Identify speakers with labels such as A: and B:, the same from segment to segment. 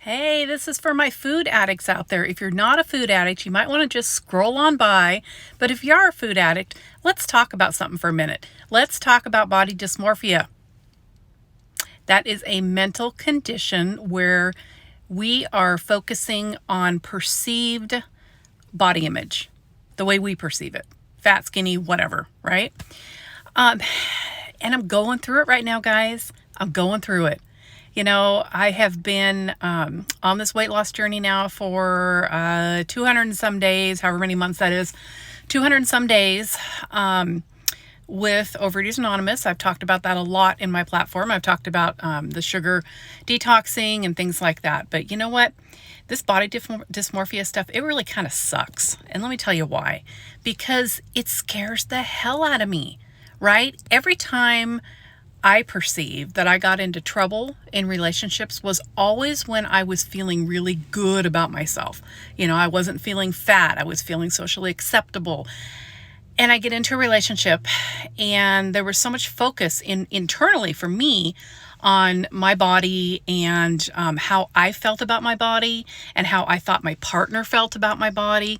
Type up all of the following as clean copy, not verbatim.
A: Hey, this is for my food addicts out there. If you're not a food addict, you might want to just scroll on by. But if you are a food addict, let's talk about something for a minute. Let's talk about body dysmorphia. That is a mental condition where we are focusing on perceived body image, the way we perceive it. Fat, skinny, whatever, right? And I'm going through it right now, guys. I'm going through it. I have been on this weight loss journey now for 200 and some days, however many months that is, 200 and some days with Overeaters Anonymous. I've talked about that a lot in my platform. I've talked about the sugar detoxing and things like that. But you know what? This body dysmorphia stuff, it really kind of sucks. And let me tell you why. Because it scares the hell out of me, right? Every time I perceived that I got into trouble in relationships was always when I was feeling really good about myself. I wasn't feeling fat. I was feeling socially acceptable. And I get into a relationship and there was so much focus internally for me on my body and how I felt about my body and how I thought my partner felt about my body.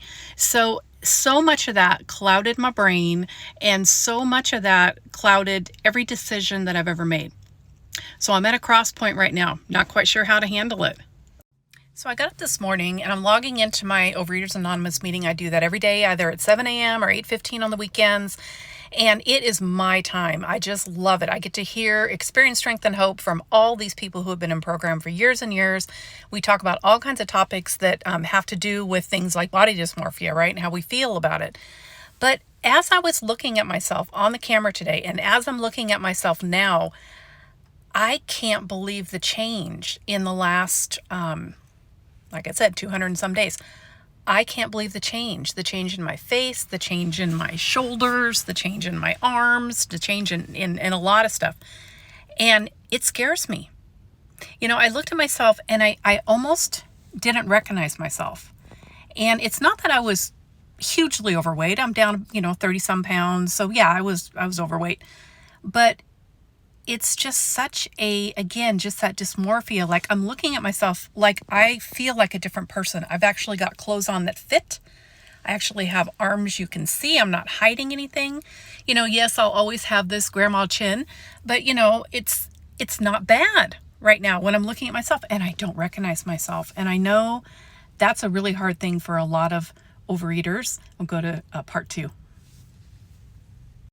A: So much of that clouded my brain, and so much of that clouded every decision that I've ever made. So I'm at a cross point right now, not quite sure how to handle it. So I got up this morning and I'm logging into my Overeaters Anonymous meeting. I do that every day, either at 7 a.m. or 8:15 on the weekends. And it is my time. I just love it. I get to hear experience, strength, and hope from all these people who have been in program for years and years. We talk about all kinds of topics that have to do with things like body dysmorphia, right? And how we feel about it. But as I was looking at myself on the camera today, and as I'm looking at myself now, I can't believe the change in the last, like I said, 200 and some days. I can't believe the change in my face, the change in my shoulders, the change in my arms, the change in a lot of stuff. And it scares me. I looked at myself and I almost didn't recognize myself. And it's not that I was hugely overweight. I'm down, 30 some pounds. So yeah, I was overweight, but it's just such just that dysmorphia. Like I'm looking at myself, like I feel like a different person. I've actually got clothes on that fit. I actually have arms you can see. I'm not hiding anything. Yes, I'll always have this grandma chin, but it's not bad right now when I'm looking at myself and I don't recognize myself. And I know that's a really hard thing for a lot of overeaters. We'll go to part 2.